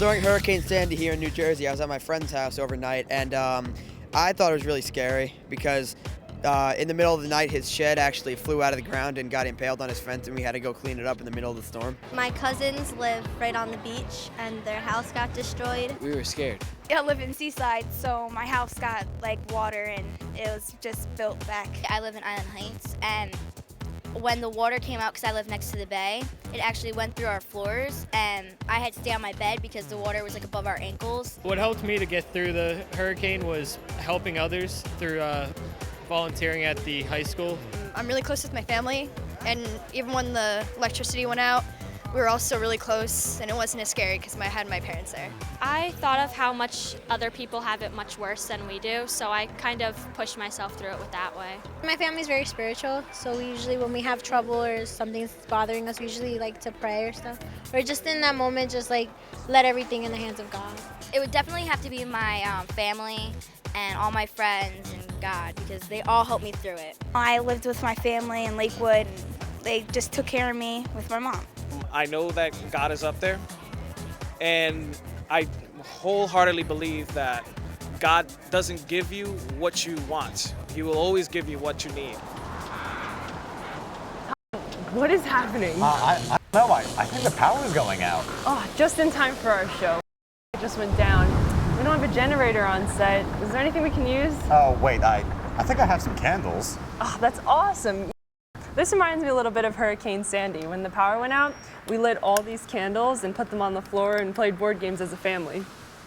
during Hurricane Sandy here in New Jersey, I was at my friend's house overnight, and I thought it was really scary because in the middle of the night, his shed actually flew out of the ground and got impaled on his fence, and we had to go clean it up in the middle of the storm. My cousins live right on the beach, and their house got destroyed. We were scared. I live in Seaside, so my house got like water and it was just built back. I live in Island Heights, and when the water came out, because I live next to the bay, it actually went through our floors, and I had to stay on my bed because the water was like above our ankles. What helped me to get through the hurricane was helping others through volunteering at the high school. I'm really close with my family, and even when the electricity went out, we were all still really close, and it wasn't as scary because I had my parents there. I thought of how much other people have it much worse than we do, so I kind of pushed myself through it with that way. My family's very spiritual, so we usually, when we have trouble or something's bothering us, we usually like to pray or stuff. Or just in that moment, just like let everything in the hands of God. It would definitely have to be my family and all my friends and God, because they all helped me through it. I lived with my family in Lakewood, and they just took care of me with my mom. I know that God is up there, and I wholeheartedly believe that God doesn't give you what you want. He will always give you what you need. What is happening? I don't know. I think the power is going out. Oh, just in time for our show. It just went down. We don't have a generator on set. Is there anything we can use? Oh, wait, I think I have some candles. Oh, that's awesome. This reminds me a little bit of Hurricane Sandy. When the power went out, we lit all these candles and put them on the floor and played board games as a family.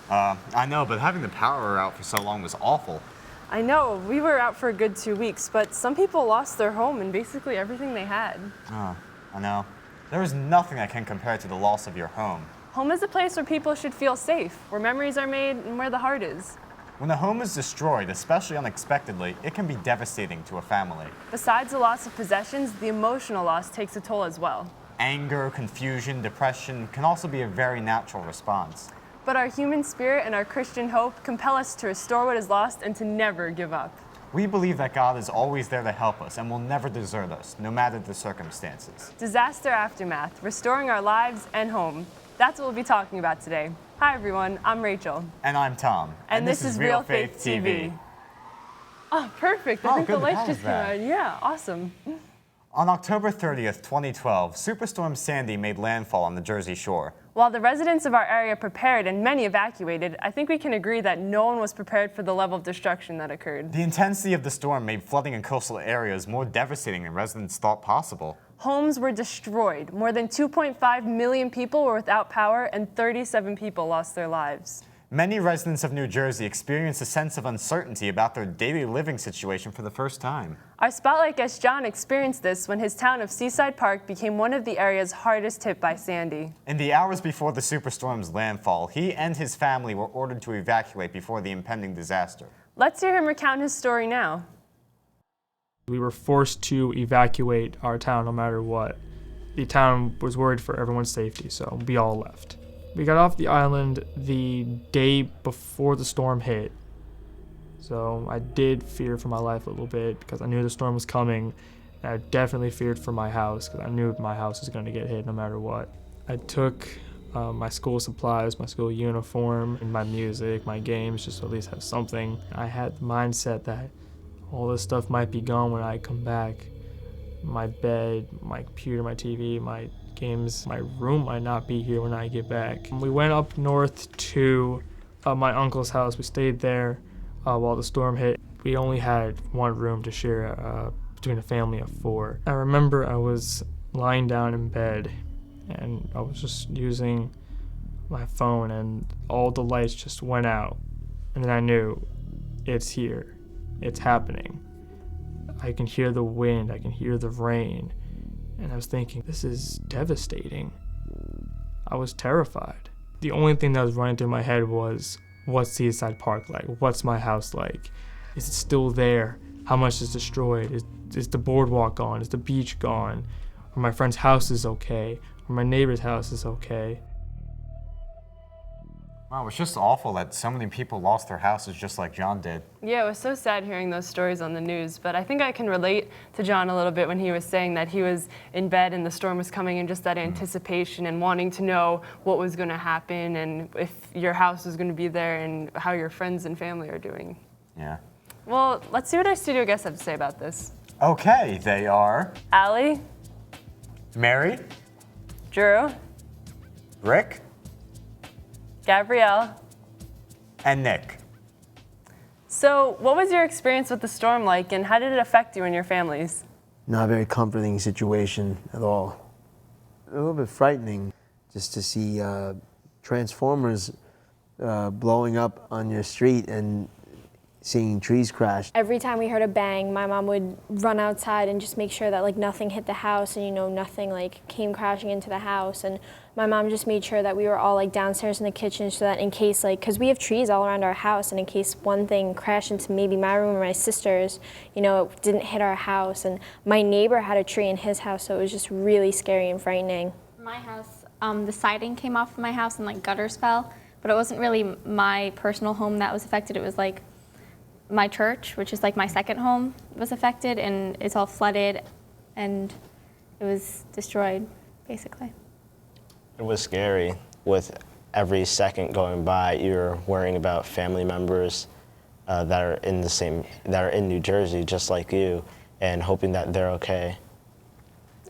I know, but having the power out for so long was awful. I know, we were out for a good 2 weeks, but some people lost their home and basically everything they had. Oh, I know. There is nothing that can compare to the loss of your home. Home is a place where people should feel safe, where memories are made and where the heart is. When a home is destroyed, especially unexpectedly, it can be devastating to a family. Besides the loss of possessions, the emotional loss takes a toll as well. Anger, confusion, depression can also be a very natural response. But our human spirit and our Christian hope compel us to restore what is lost and to never give up. We believe that God is always there to help us and will never desert us, no matter the circumstances. Disaster aftermath, restoring our lives and home. That's what we'll be talking about today. Hi everyone, I'm Rachel. And I'm Tom. And this is Real Faith TV. Oh, perfect. I think the lights just came on. Yeah, awesome. On October 30th, 2012, Superstorm Sandy made landfall on the Jersey Shore. While the residents of our area prepared and many evacuated, I think we can agree that no one was prepared for the level of destruction that occurred. The intensity of the storm made flooding in coastal areas more devastating than residents thought possible. Homes were destroyed. More than 2.5 million people were without power, and 37 people lost their lives. Many residents of New Jersey experienced a sense of uncertainty about their daily living situation for the first time. Our Spotlight guest John experienced this when his town of Seaside Park became one of the area's hardest hit by Sandy. In the hours before the superstorm's landfall, he and his family were ordered to evacuate before the impending disaster. Let's hear him recount his story now. We were forced to evacuate our town no matter what. The town was worried for everyone's safety, so we all left. We got off the island the day before the storm hit. So I did fear for my life a little bit because I knew the storm was coming. And I definitely feared for my house because I knew my house was going to get hit no matter what. I took my school supplies, my school uniform, and my music, my games, just to at least have something. I had the mindset that all this stuff might be gone when I come back. My bed, my computer, my TV, my games, my room might not be here when I get back. We went up north to my uncle's house. We stayed there while the storm hit. We only had one room to share between a family of 4. I remember I was lying down in bed and I was just using my phone and all the lights just went out. And then I knew it's here. It's happening. I can hear the wind, I can hear the rain, and I was thinking, this is devastating. I was terrified. The only thing that was running through my head was, what's Seaside Park like? What's my house like? Is it still there? How much is destroyed? Is the boardwalk gone? Is the beach gone? Or my friend's house is okay? Or my neighbor's house is okay? Wow, it's just awful that so many people lost their houses just like John did. Yeah, it was so sad hearing those stories on the news, but I think I can relate to John a little bit when he was saying that he was in bed and the storm was coming and just that anticipation and wanting to know what was going to happen and if your house was going to be there and how your friends and family are doing. Yeah. Well, let's see what our studio guests have to say about this. Okay, they are Allie, Mary, Drew, Rick, Gabrielle. and Nick. So, what was your experience with the storm like, and how did it affect you and your families? Not a very comforting situation at all. A little bit frightening just to see transformers blowing up on your street and seeing trees crash. Every time we heard a bang, my mom would run outside and just make sure that like nothing hit the house and nothing like came crashing into the house. And my mom just made sure that we were all like downstairs in the kitchen so that in case because we have trees all around our house, and in case one thing crashed into maybe my room or my sister's, it didn't hit our house. And my neighbor had a tree in his house, so it was just really scary and frightening. My house, the siding came off of my house and like gutters fell, but it wasn't really my personal home that was affected. It was like my church, which is like my second home, was affected, and it's all flooded and it was destroyed, basically. It was scary. With every second going by, you're worrying about family members that are in New Jersey, just like you, and hoping that they're okay.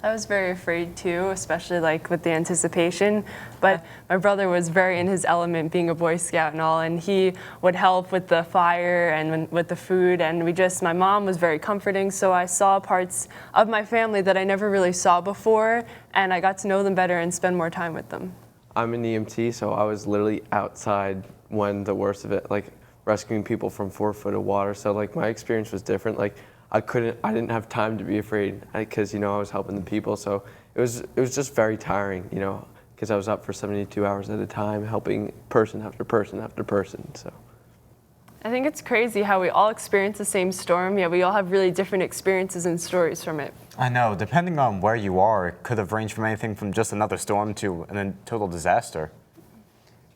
I was very afraid too, especially like with the anticipation, but my brother was very in his element being a Boy Scout and all, and he would help with the fire and with the food, and my mom was very comforting, so I saw parts of my family that I never really saw before, and I got to know them better and spend more time with them. I'm an EMT, so I was literally outside when the worst of it, like rescuing people from 4 foot of water, so like my experience was different. Like I didn't have time to be afraid because, I was helping the people. So it was just very tiring, because I was up for 72 hours at a time, helping person after person after person, so. I think it's crazy how we all experience the same storm, yet we all have really different experiences and stories from it. I know, depending on where you are, it could have ranged from anything from just another storm to a total disaster.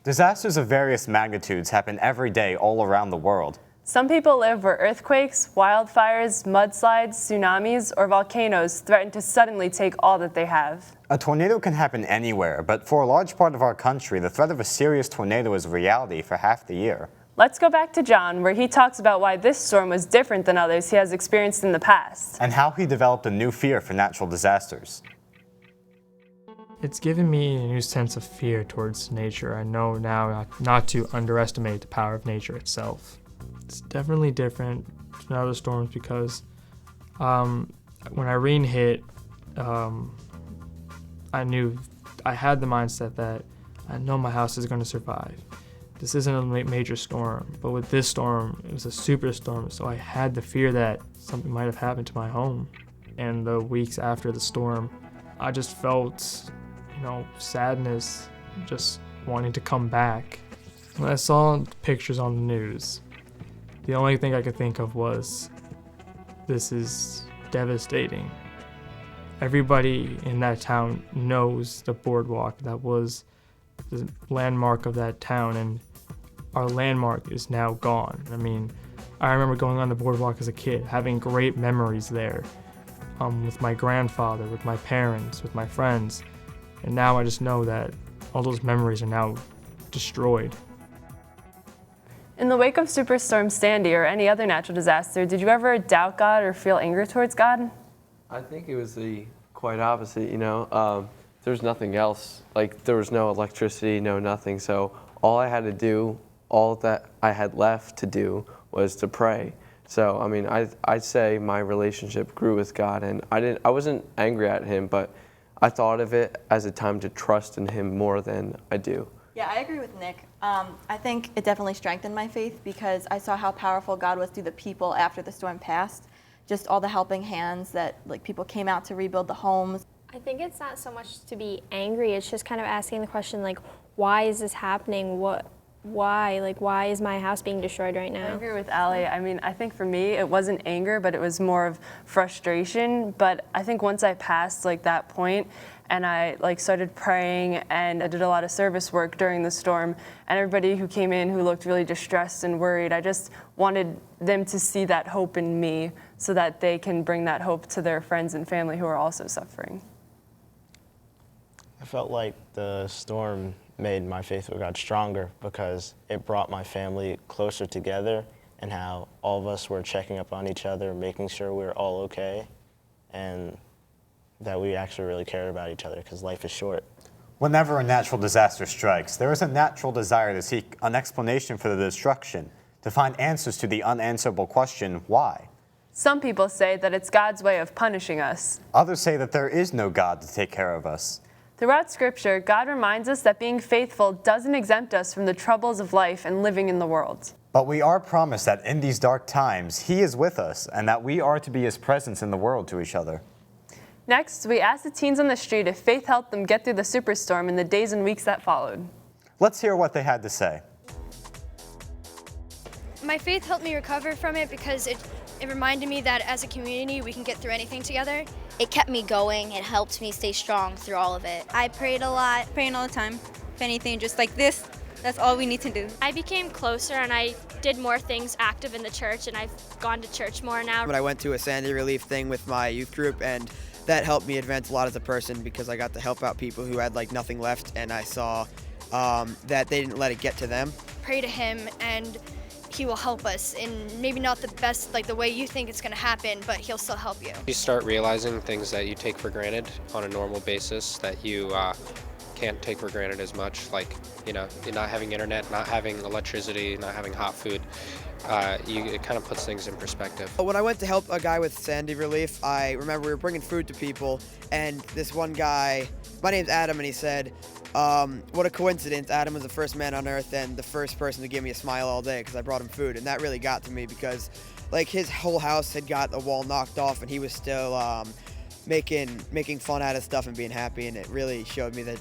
Disasters of various magnitudes happen every day all around the world. Some people live where earthquakes, wildfires, mudslides, tsunamis, or volcanoes threaten to suddenly take all that they have. A tornado can happen anywhere, but for a large part of our country, the threat of a serious tornado is a reality for half the year. Let's go back to John, where he talks about why this storm was different than others he has experienced in the past. And how he developed a new fear for natural disasters. It's given me a new sense of fear towards nature. I know now not to underestimate the power of nature itself. It's definitely different than other storms because when Irene hit, I knew I had the mindset that I know my house is going to survive. This isn't a major storm, but with this storm, it was a superstorm, so I had the fear that something might have happened to my home. And the weeks after the storm, I just felt, sadness, just wanting to come back. When I saw pictures on the news, the only thing I could think of was, this is devastating. Everybody in that town knows the boardwalk that was the landmark of that town, and our landmark is now gone. I mean, I remember going on the boardwalk as a kid, having great memories there, with my grandfather, with my parents, with my friends, and now I just know that all those memories are now destroyed. In the wake of Superstorm Sandy or any other natural disaster, did you ever doubt God or feel anger towards God? I think it was the quite opposite, there was nothing else. Like, there was no electricity, no nothing. So all I had to do, all that I had left to do was to pray. So, I mean, I'd say my relationship grew with God, and I wasn't angry at him, but I thought of it as a time to trust in him more than I do. Yeah, I agree with Nick. I think it definitely strengthened my faith because I saw how powerful God was through the people after the storm passed. Just all the helping hands that people came out to rebuild the homes. I think it's not so much to be angry, it's just kind of asking the question why is this happening? why? Like, why is my house being destroyed right now? I agree with Allie. I mean, I think for me, it wasn't anger, but it was more of frustration. But I think once I passed like that point, and I like started praying, and I did a lot of service work during the storm, and everybody who came in who looked really distressed and worried, I just wanted them to see that hope in me so that they can bring that hope to their friends and family who are also suffering. I felt like the storm made my faith with God stronger because it brought my family closer together, and how all of us were checking up on each other, making sure we were all okay, and that we actually really cared about each other because life is short. Whenever a natural disaster strikes, there is a natural desire to seek an explanation for the destruction, to find answers to the unanswerable question, why? Some people say that it's God's way of punishing us. Others say that there is no God to take care of us. Throughout Scripture, God reminds us that being faithful doesn't exempt us from the troubles of life and living in the world. But we are promised that in these dark times, He is with us, and that we are to be His presence in the world to each other. Next, we asked the teens on the street if faith helped them get through the superstorm in the days and weeks that followed. Let's hear what they had to say. My faith helped me recover from it because it reminded me that as a community we can get through anything together. It kept me going. It helped me stay strong through all of it. I prayed a lot, praying all the time. If anything, just like this, that's all we need to do. I became closer and I did more things active in the church, and I've gone to church more now. But I went to a Sandy relief thing with my youth group, and that helped me advance a lot as a person because I got to help out people who had like nothing left, and I saw that they didn't let it get to them. Pray to Him and He will help us, and maybe not the best, like the way you think it's going to happen, but He'll still help you. You start realizing things that you take for granted on a normal basis that you can't take for granted as much, like, you know, not having internet, not having electricity, not having hot food. It kind of puts things in perspective. When I went to help a guy with Sandy relief, I remember we were bringing food to people, and this one guy, my name's Adam, and he said, what a coincidence, Adam was the first man on earth and the first person to give me a smile all day because I brought him food, and that really got to me because like his whole house had got a wall knocked off and he was still making fun out of stuff and being happy, and it really showed me that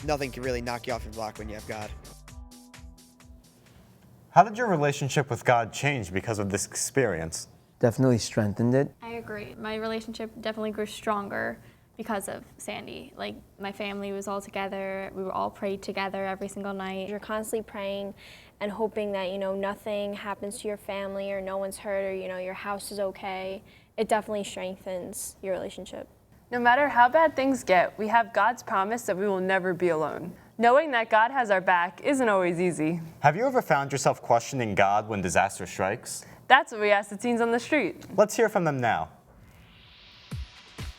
nothing can really knock you off your block when you have God. How did your relationship with God change because of this experience? Definitely strengthened it. I agree. My relationship definitely grew stronger because of Sandy. Like, my family was all together. We were all prayed together every single night. You're constantly praying and hoping that, you know, nothing happens to your family or no one's hurt or, you know, your house is okay. It definitely strengthens your relationship. No matter how bad things get, we have God's promise that we will never be alone. Knowing that God has our back isn't always easy. Have you ever found yourself questioning God when disaster strikes? That's what we asked the teens on the street. Let's hear from them now.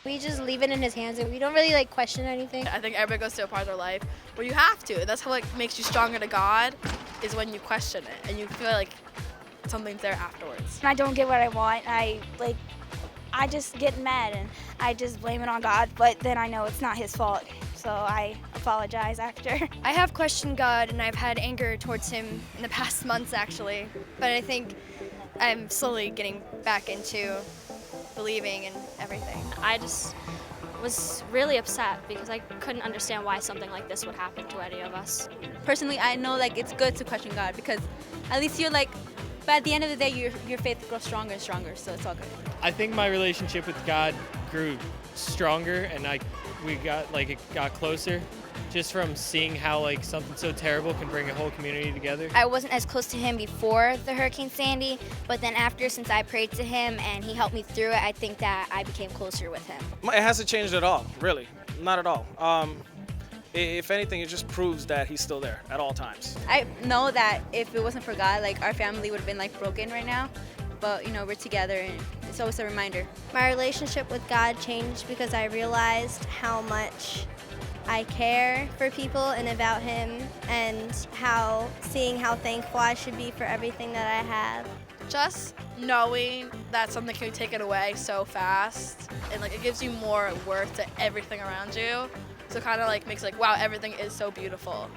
We just leave it in His hands and we don't really like question anything. I think everybody goes through a part of their life where you have to. That's how makes you stronger to God, is when you question it and you feel like something's there afterwards. When I don't get what I want, I just get mad and I just blame it on God, but then I know it's not His fault, so I apologize after. I have questioned God and I've had anger towards Him in the past months actually, but I think I'm slowly getting back into believing and everything. I just was really upset because I couldn't understand why something like this would happen to any of us. Personally, I know like it's good to question God because at least you're like, but at the end of the day, your faith grows stronger and stronger, so it's all good. I think my relationship with God grew stronger, and it got closer, just from seeing how like something so terrible can bring a whole community together. I wasn't as close to Him before the Hurricane Sandy, but then after, since I prayed to Him and He helped me through it, I think that I became closer with Him. It hasn't changed at all, really, not at all. If anything, it just proves that He's still there at all times. I know that if it wasn't for God, like our family would have been like broken right now, but you know, we're together and it's always a reminder. My relationship with God changed because I realized how much I care for people and about Him, and seeing how thankful I should be for everything that I have. Just knowing that something can be taken away so fast, and like it gives you more worth to everything around you. So it kind of like makes like, wow, everything is so beautiful.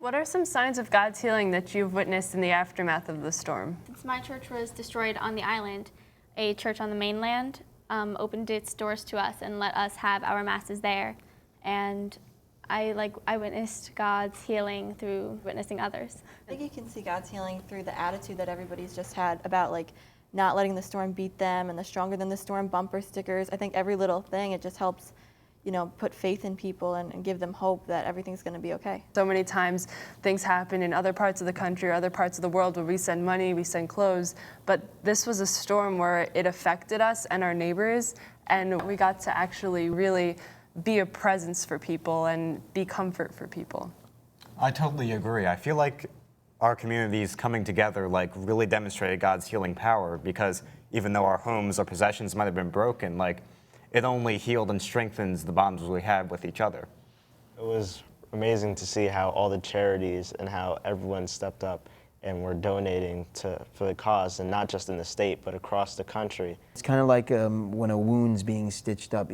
What are some signs of God's healing that you've witnessed in the aftermath of the storm? Since my church was destroyed on the island, a church on the mainland opened its doors to us and let us have our masses there. And I witnessed God's healing through witnessing others. I think you can see God's healing through the attitude that everybody's just had about like not letting the storm beat them and the stronger than the storm bumper stickers. I think every little thing, it just helps, you know, put faith in people and give them hope that everything's going to be okay. So many times things happen in other parts of the country or other parts of the world where we send money, we send clothes, but this was a storm where it affected us and our neighbors, and we got to actually really be a presence for people and be comfort for people. I totally agree. I feel like our communities coming together like really demonstrated God's healing power, because even though our homes or possessions might have been broken, like it only healed and strengthens the bonds we have with each other. It was amazing to see how all the charities and how everyone stepped up and were donating for the cause, and not just in the state, but across the country. It's kind of like when a wound's being stitched up.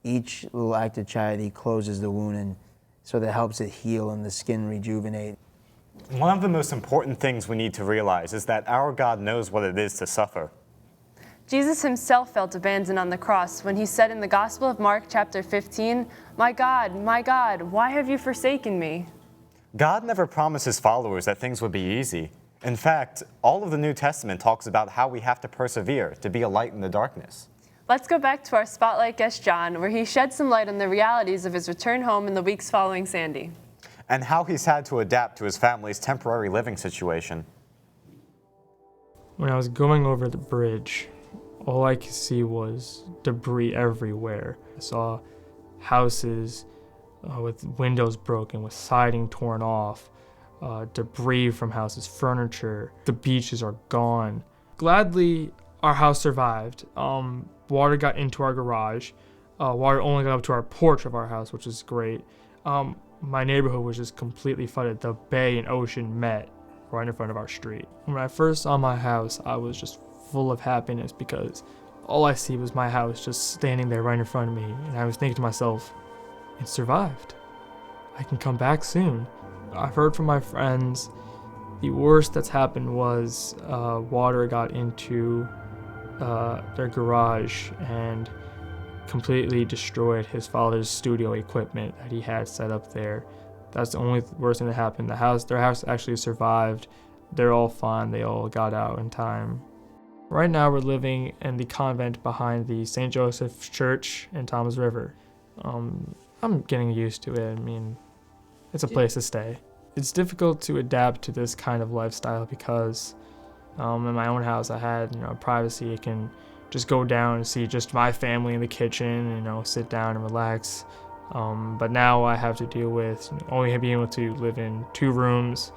Each little act of charity closes the wound, and so that helps it heal and the skin rejuvenate. One of the most important things we need to realize is that our God knows what it is to suffer. Jesus himself felt abandoned on the cross when he said in the Gospel of Mark chapter 15, my God, why have you forsaken me?" God never promised his followers that things would be easy. In fact, all of the New Testament talks about how we have to persevere to be a light in the darkness. Let's go back to our spotlight guest, John, where he shed some light on the realities of his return home in the weeks following Sandy. And how he's had to adapt to his family's temporary living situation. When I was going over the bridge, all I could see was debris everywhere. I saw houses with windows broken, with siding torn off, debris from houses, furniture. The beaches are gone. Gladly, our house survived. Water got into our garage. Water only got up to our porch of our house, which is great. My neighborhood was just completely flooded. The bay and ocean met right in front of our street. When I first saw my house, I was just full of happiness because all I see was my house just standing there right in front of me. And I was thinking to myself, it survived. I can come back soon. I've heard from my friends the worst that's happened was water got into their garage and completely destroyed his father's studio equipment that he had set up there. That's the only worst thing that happened. Their house actually survived. They're all fine. They all got out in time. Right now we're living in the convent behind the St. Joseph's Church in Toms River. I'm getting used to it. I mean, it's a place to stay. It's difficult to adapt to this kind of lifestyle because in my own house I had, privacy. I can just go down and see just my family in the kitchen, sit down and relax. But now I have to deal with only being able to live in 2 rooms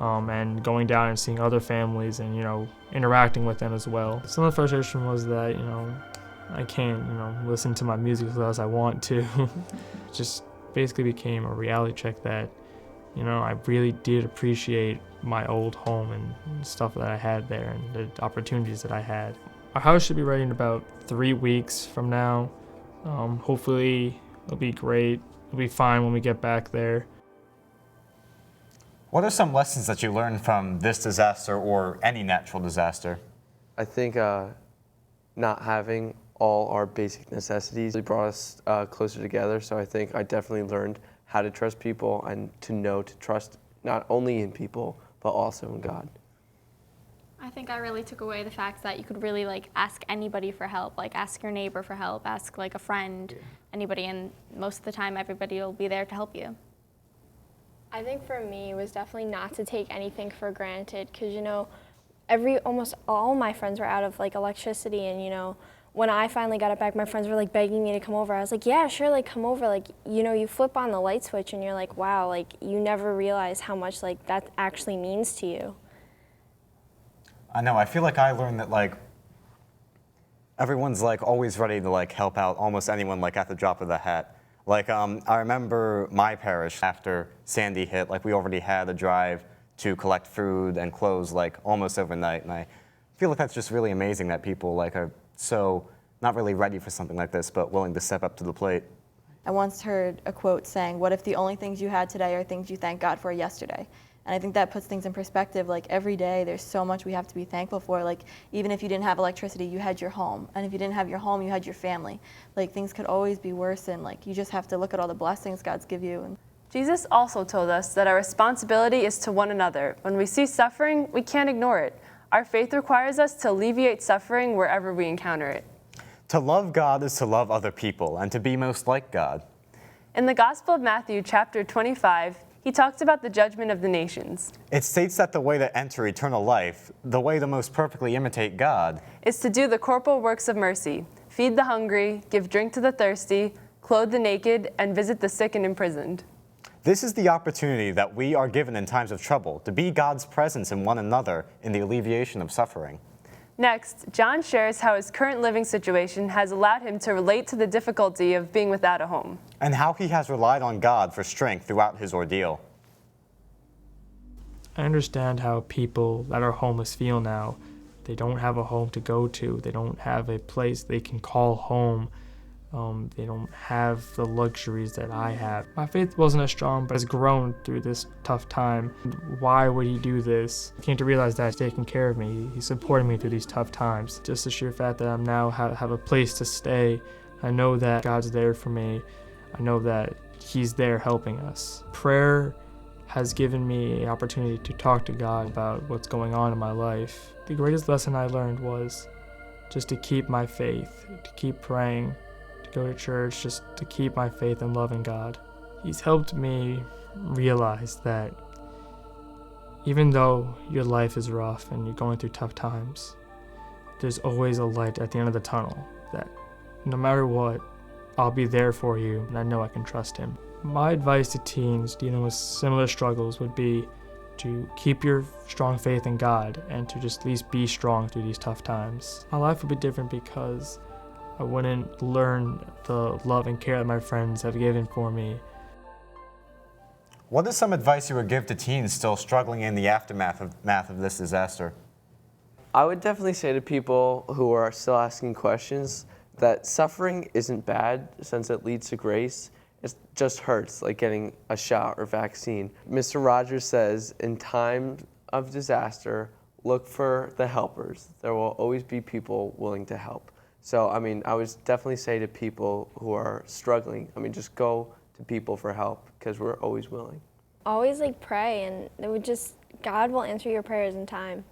and going down and seeing other families and, interacting with them as well. Some of the frustration was that, I can't, listen to my music as well as I want to. Just basically became a reality check that, I really did appreciate my old home and stuff that I had there and the opportunities that I had. Our house should be ready in about 3 weeks from now. Hopefully it'll be great. It'll be fine when we get back there. What are some lessons that you learned from this disaster or any natural disaster? I think not having all our basic necessities really brought us closer together. So I think I definitely learned how to trust people and to know to trust not only in people, but also in God. I think I really took away the fact that you could really ask anybody for help, ask your neighbor for help, ask a friend, anybody, and most of the time everybody will be there to help you. I think for me it was definitely not to take anything for granted because, almost all my friends were out of electricity, and when I finally got it back, my friends were begging me to come over. I was like, yeah, sure, come over. You flip on the light switch and you're like, wow, you never realize how much that actually means to you. I know, I feel like I learned that everyone's always ready to help out almost anyone at the drop of the hat. I remember my parish after Sandy hit, we already had a drive to collect food and clothes almost overnight, and I feel like that's just really amazing that people are so not really ready for something like this, but willing to step up to the plate. I once heard a quote saying, "What if the only things you had today are things you thank God for yesterday?" And I think that puts things in perspective. Like every day, there's so much we have to be thankful for. Like even if you didn't have electricity, you had your home. And if you didn't have your home, you had your family. Like things could always be worse, and like you just have to look at all the blessings God's give you. And Jesus also told us that our responsibility is to one another. When we see suffering, we can't ignore it. Our faith requires us to alleviate suffering wherever we encounter it. To love God is to love other people and to be most like God. In the Gospel of Matthew, chapter 25, he talks about the judgment of the nations. It states that the way to enter eternal life, the way to most perfectly imitate God, is to do the corporal works of mercy, feed the hungry, give drink to the thirsty, clothe the naked, and visit the sick and imprisoned. This is the opportunity that we are given in times of trouble, to be God's presence in one another in the alleviation of suffering. Next, John shares how his current living situation has allowed him to relate to the difficulty of being without a home. And how he has relied on God for strength throughout his ordeal. I understand how people that are homeless feel now. They don't have a home to go to. They don't have a place they can call home. They don't have the luxuries that I have. My faith wasn't as strong, but has grown through this tough time. Why would he do this? I came to realize that he's taking care of me. He's supporting me through these tough times. Just the sheer fact that I'm now have a place to stay. I know that God's there for me. I know that he's there helping us. Prayer has given me an opportunity to talk to God about what's going on in my life. The greatest lesson I learned was just to keep my faith, to keep praying, go to church, just to keep my faith and love in God. He's helped me realize that even though your life is rough and you're going through tough times, there's always a light at the end of the tunnel, that no matter what, I'll be there for you, and I know I can trust him. My advice to teens dealing with similar struggles would be to keep your strong faith in God and to just at least be strong through these tough times. My life would be different because I wouldn't learn the love and care that my friends have given for me. What is some advice you would give to teens still struggling in the aftermath of this disaster? I would definitely say to people who are still asking questions that suffering isn't bad since it leads to grace. It just hurts, like getting a shot or vaccine. Mr. Rogers says, in time of disaster, look for the helpers. There will always be people willing to help. So, I mean, I would definitely say to people who are struggling, just go to people for help because we're always willing. Always pray, and God will answer your prayers in time.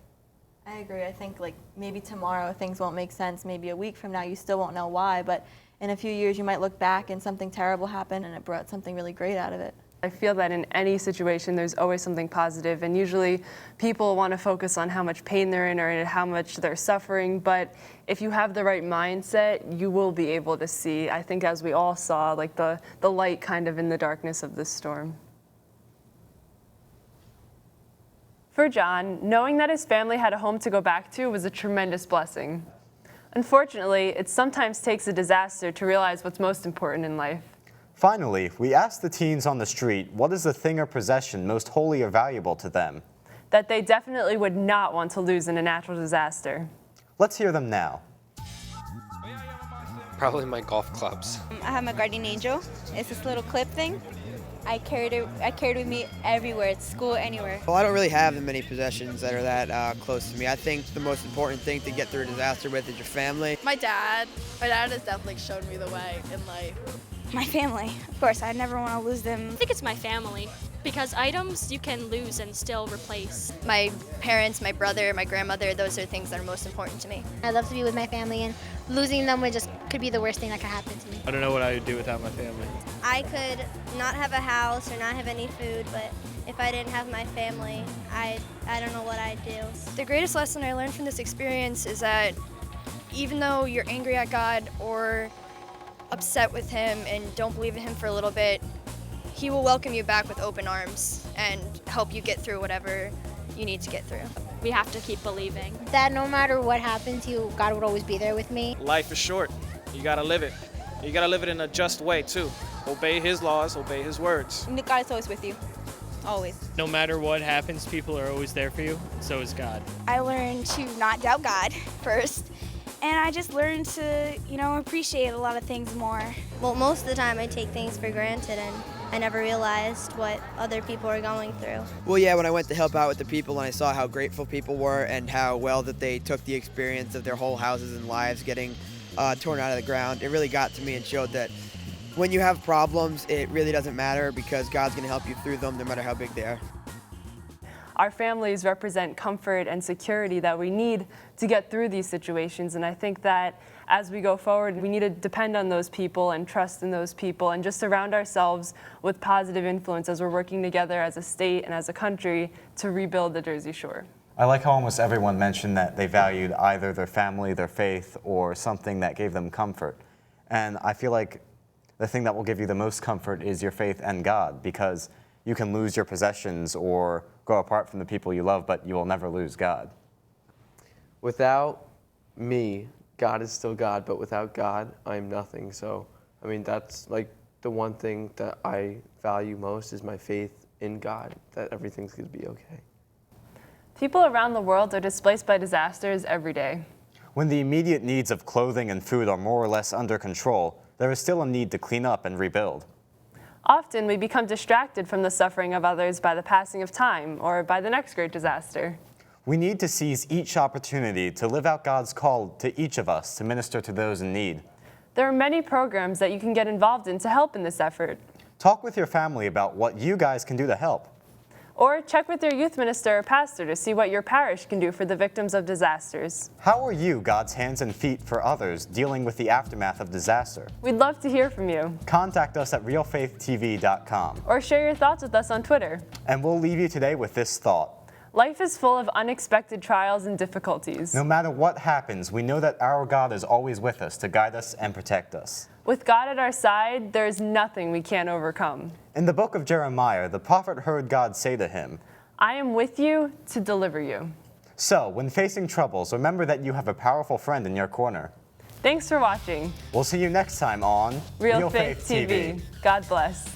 I agree. I think maybe tomorrow things won't make sense. Maybe a week from now you still won't know why, but in a few years you might look back and something terrible happened and it brought something really great out of it. I feel that in any situation there's always something positive, and usually people want to focus on how much pain they're in or how much they're suffering, but if you have the right mindset, you will be able to see, I think as we all saw, the light kind of in the darkness of this storm. For John, knowing that his family had a home to go back to was a tremendous blessing. Unfortunately, it sometimes takes a disaster to realize what's most important in life. Finally, we asked the teens on the street, what is the thing or possession most holy or valuable to them? That they definitely would not want to lose in a natural disaster. Let's hear them now. Probably my golf clubs. I have my guardian angel. It's this little clip thing. I carried it with me everywhere, at school, anywhere. Well, I don't really have many possessions that are that close to me. I think the most important thing to get through a disaster with is your family. My dad has definitely shown me the way in life. My family, of course. I never want to lose them. I think it's my family, because items you can lose and still replace. My parents, my brother, my grandmother, those are things that are most important to me. I love to be with my family, and losing them could be the worst thing that could happen to me. I don't know what I would do without my family. I could not have a house or not have any food, but if I didn't have my family, I don't know what I'd do. The greatest lesson I learned from this experience is that even though you're angry at God or upset with him and don't believe in him for a little bit, he will welcome you back with open arms and help you get through whatever you need to get through. We have to keep believing. That no matter what happens to you, God would always be there with me. Life is short. You gotta live it. You gotta live it in a just way too. Obey his laws, obey his words. God is always with you. Always. No matter what happens, people are always there for you, and so is God. I learned to not doubt God first, and I just learned to, appreciate a lot of things more. Well, most of the time I take things for granted, and I never realized what other people are going through. Well, yeah, when I went to help out with the people and I saw how grateful people were and how well that they took the experience of their whole houses and lives getting torn out of the ground, it really got to me and showed that when you have problems, it really doesn't matter because God's going to help you through them no matter how big they are. Our families represent comfort and security that we need to get through these situations, and I think that as we go forward, we need to depend on those people and trust in those people and just surround ourselves with positive influence as we're working together as a state and as a country to rebuild the Jersey Shore. I like how almost everyone mentioned that they valued either their family, their faith, or something that gave them comfort. And I feel like the thing that will give you the most comfort is your faith and God, because you can lose your possessions or go apart from the people you love, but you will never lose God. Without me, God is still God, but without God, I'm nothing. So, I mean, that's like the one thing that I value most is my faith in God, that everything's going to be okay. People around the world are displaced by disasters every day. When the immediate needs of clothing and food are more or less under control, there is still a need to clean up and rebuild. Often we become distracted from the suffering of others by the passing of time or by the next great disaster. We need to seize each opportunity to live out God's call to each of us to minister to those in need. There are many programs that you can get involved in to help in this effort. Talk with your family about what you guys can do to help. Or check with your youth minister or pastor to see what your parish can do for the victims of disasters. How are you God's hands and feet for others dealing with the aftermath of disaster? We'd love to hear from you. Contact us at realfaithtv.com. Or share your thoughts with us on Twitter. And we'll leave you today with this thought. Life is full of unexpected trials and difficulties. No matter what happens, we know that our God is always with us to guide us and protect us. With God at our side, there is nothing we can't overcome. In the book of Jeremiah, the prophet heard God say to him, I am with you to deliver you. So, when facing troubles, remember that you have a powerful friend in your corner. Thanks for watching. We'll see you next time on Real Faith TV. God bless.